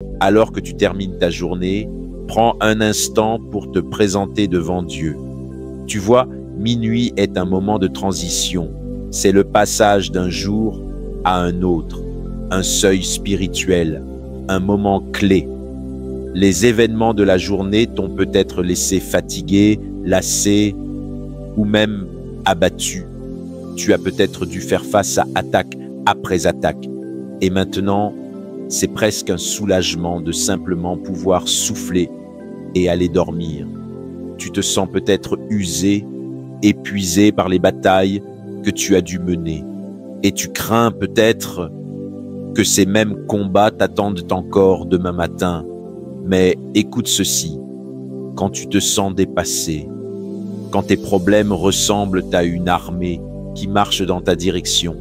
Alors que tu termines ta journée, prends un instant pour te présenter devant Dieu. Tu vois, minuit est un moment de transition. C'est le passage d'un jour à un autre, un seuil spirituel, un moment clé. Les événements de la journée t'ont peut-être laissé fatigué, lassé ou même abattu. Tu as peut-être dû faire face à attaque après attaque. Et maintenant, c'est presque un soulagement de simplement pouvoir souffler et aller dormir. Tu te sens peut-être usé, épuisé par les batailles que tu as dû mener. Et tu crains peut-être que ces mêmes combats t'attendent encore demain matin. Mais écoute ceci, quand tu te sens dépassé, quand tes problèmes ressemblent à une armée qui marche dans ta direction,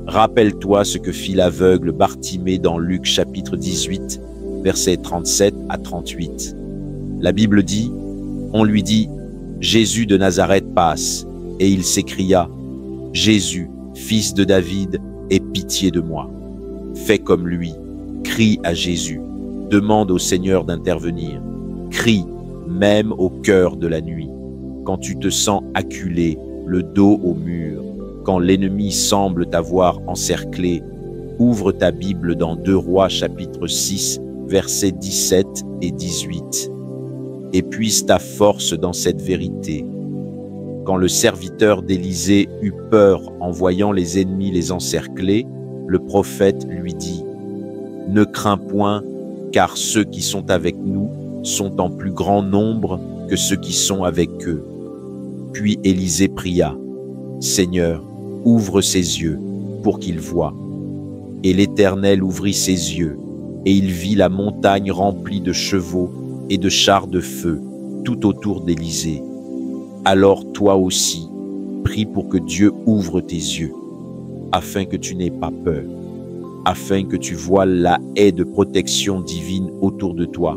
rappelle-toi ce que fit l'aveugle Bartimée dans Luc chapitre 18, versets 37 à 38. La Bible dit, on lui dit, Jésus de Nazareth passe, et il s'écria, Jésus, fils de David, aie pitié de moi. Fais comme lui, crie à Jésus, demande au Seigneur d'intervenir, crie même au cœur de la nuit, quand tu te sens acculé, le dos au mur, quand l'ennemi semble t'avoir encerclé, ouvre ta Bible dans 2 Rois chapitre 6, versets 17 et 18. Épuise ta force dans cette vérité. Quand le serviteur d'Élisée eut peur en voyant les ennemis les encercler, le prophète lui dit, « Ne crains point, car ceux qui sont avec nous sont en plus grand nombre que ceux qui sont avec eux. » Puis Élisée pria, « Seigneur, ouvre ses yeux pour qu'il voie. » Et l'Éternel ouvrit ses yeux, et il vit la montagne remplie de chevaux et de chars de feu tout autour d'Élisée. Alors toi aussi, prie pour que Dieu ouvre tes yeux, afin que tu n'aies pas peur, afin que tu vois la haie de protection divine autour de toi.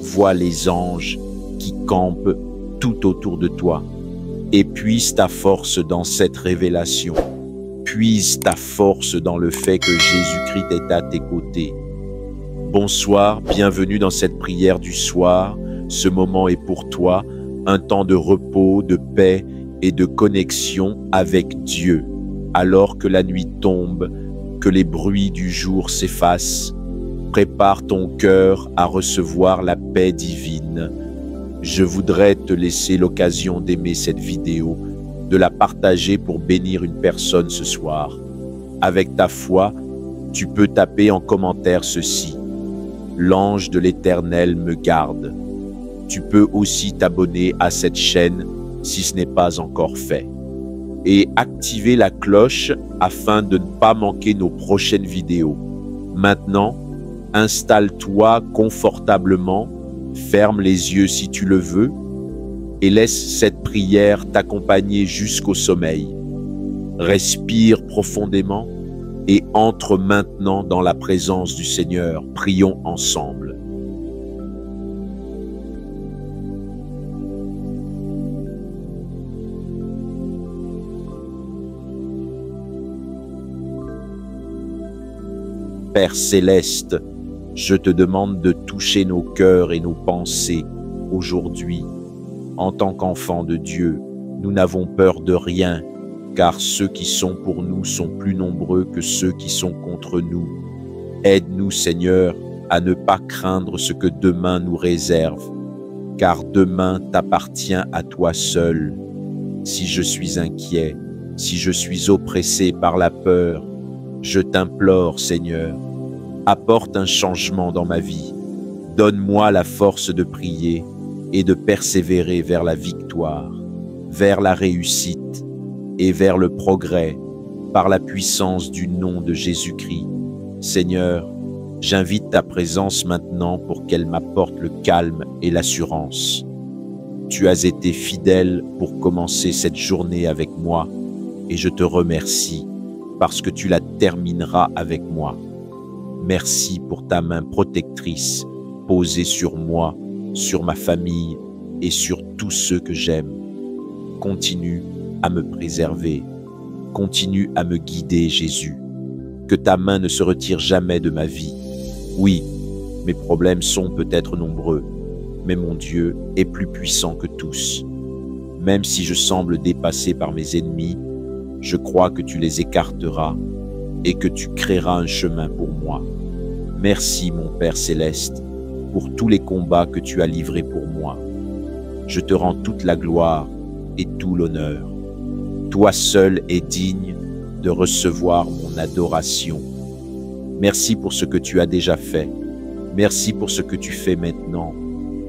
Vois les anges qui campent tout autour de toi. Et puise ta force dans cette révélation. Puise ta force dans le fait que Jésus-Christ est à tes côtés. Bonsoir, bienvenue dans cette prière du soir. Ce moment est pour toi, un temps de repos, de paix et de connexion avec Dieu. Alors que la nuit tombe, que les bruits du jour s'effacent, prépare ton cœur à recevoir la paix divine. Je voudrais te laisser l'occasion d'aimer cette vidéo, de la partager pour bénir une personne ce soir. Avec ta foi, tu peux taper en commentaire ceci. L'ange de l'Éternel me garde. Tu peux aussi t'abonner à cette chaîne si ce n'est pas encore fait. Et activer la cloche afin de ne pas manquer nos prochaines vidéos. Maintenant, installe-toi confortablement, ferme les yeux si tu le veux et laisse cette prière t'accompagner jusqu'au sommeil. Respire profondément et entre maintenant dans la présence du Seigneur. Prions ensemble. Père céleste, je te demande de toucher nos cœurs et nos pensées aujourd'hui. En tant qu'enfants de Dieu, nous n'avons peur de rien, car ceux qui sont pour nous sont plus nombreux que ceux qui sont contre nous. Aide-nous, Seigneur, à ne pas craindre ce que demain nous réserve, car demain t'appartient à toi seul. Si je suis inquiet, si je suis oppressé par la peur, je t'implore, Seigneur, apporte un changement dans ma vie. Donne-moi la force de prier et de persévérer vers la victoire, vers la réussite et vers le progrès par la puissance du nom de Jésus-Christ. Seigneur, j'invite ta présence maintenant pour qu'elle m'apporte le calme et l'assurance. Tu as été fidèle pour commencer cette journée avec moi et je te remercie parce que tu la termineras avec moi. Merci pour ta main protectrice posée sur moi, sur ma famille et sur tous ceux que j'aime. Continue à me préserver. Continue à me guider, Jésus. Que ta main ne se retire jamais de ma vie. Oui, Mes problèmes sont peut-être nombreux, mais mon Dieu est plus puissant que tous. Même si je semble dépassé par mes ennemis, je crois que tu les écarteras et que tu créeras un chemin pour moi. Merci, mon Père céleste, pour tous les combats que tu as livrés pour moi. Je te rends toute la gloire et tout l'honneur. Toi seul es digne de recevoir mon adoration. Merci pour ce que tu as déjà fait. Merci pour ce que tu fais maintenant.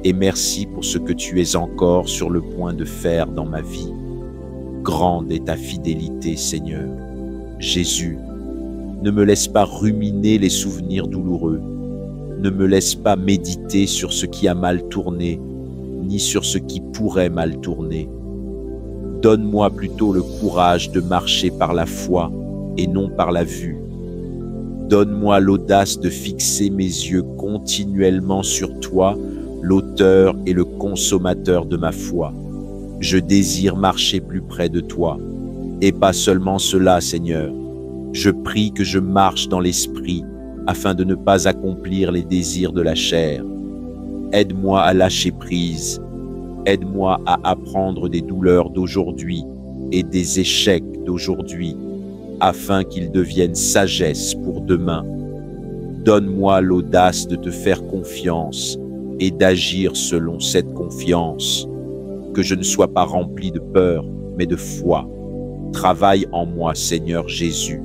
Et merci pour ce que tu es encore sur le point de faire dans ma vie. Grande est ta fidélité, Seigneur. Jésus, ne me laisse pas ruminer les souvenirs douloureux. Ne me laisse pas méditer sur ce qui a mal tourné, ni sur ce qui pourrait mal tourner. Donne-moi plutôt le courage de marcher par la foi et non par la vue. Donne-moi l'audace de fixer mes yeux continuellement sur toi, l'auteur et le consommateur de ma foi. Je désire marcher plus près de toi. Et pas seulement cela, Seigneur. Je prie que je marche dans l'esprit afin de ne pas accomplir les désirs de la chair. Aide-moi à lâcher prise. Aide-moi à apprendre des douleurs d'aujourd'hui et des échecs d'aujourd'hui, afin qu'ils deviennent sagesse pour demain. Donne-moi l'audace de te faire confiance et d'agir selon cette confiance. Que je ne sois pas rempli de peur, mais de foi. Travaille en moi, Seigneur Jésus.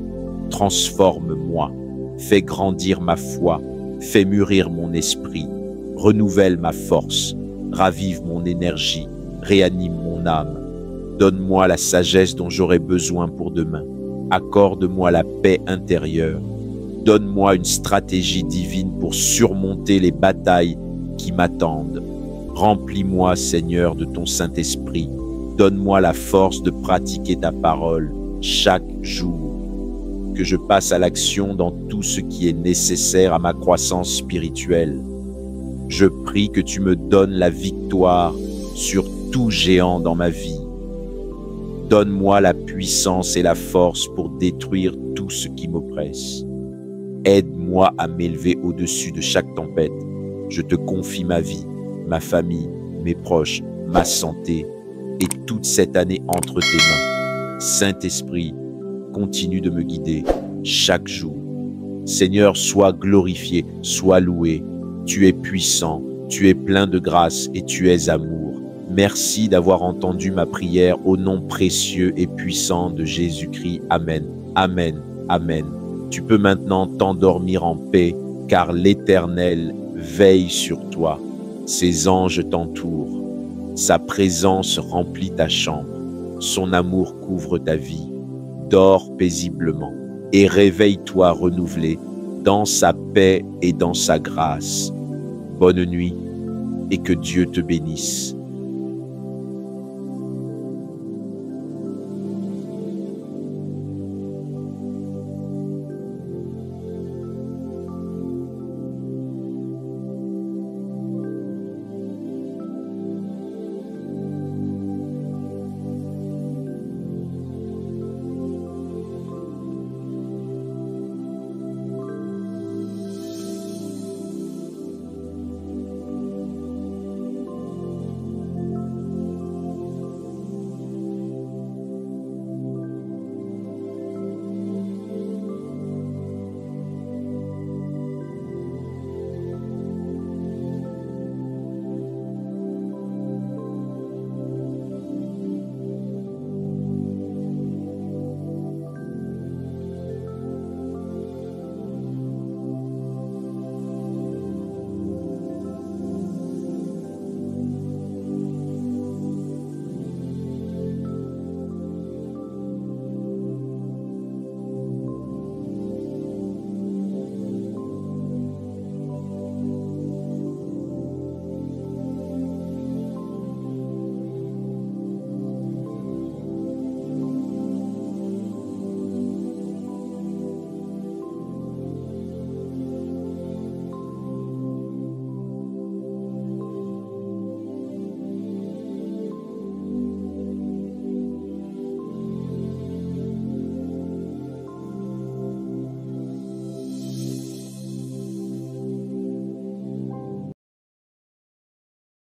Transforme-moi. Fais grandir ma foi. Fais mûrir mon esprit. Renouvelle ma force. Ravive mon énergie. Réanime mon âme. Donne-moi la sagesse dont j'aurai besoin pour demain. Accorde-moi la paix intérieure. Donne-moi une stratégie divine pour surmonter les batailles qui m'attendent. Remplis-moi, Seigneur, de ton Saint-Esprit. Donne-moi la force de pratiquer ta parole chaque jour. Que je passe à l'action dans tout ce qui est nécessaire à ma croissance spirituelle. Je prie que tu me donnes la victoire sur tout géant dans ma vie. Donne-moi la puissance et la force pour détruire tout ce qui m'oppresse. Aide-moi à m'élever au-dessus de chaque tempête. Je te confie ma vie, ma famille, mes proches, ma santé et toute cette année entre tes mains. Saint-Esprit, continue de me guider chaque jour. Seigneur, sois glorifié, sois loué. Tu es puissant, tu es plein de grâce et tu es amour. Merci d'avoir entendu ma prière au nom précieux et puissant de Jésus-Christ. Amen, amen, amen. Tu peux maintenant t'endormir en paix, car l'Éternel veille sur toi. Ses anges t'entourent. Sa présence remplit ta chambre. Son amour couvre ta vie. Dors paisiblement et réveille-toi renouvelé dans sa paix et dans sa grâce. Bonne nuit et que Dieu te bénisse.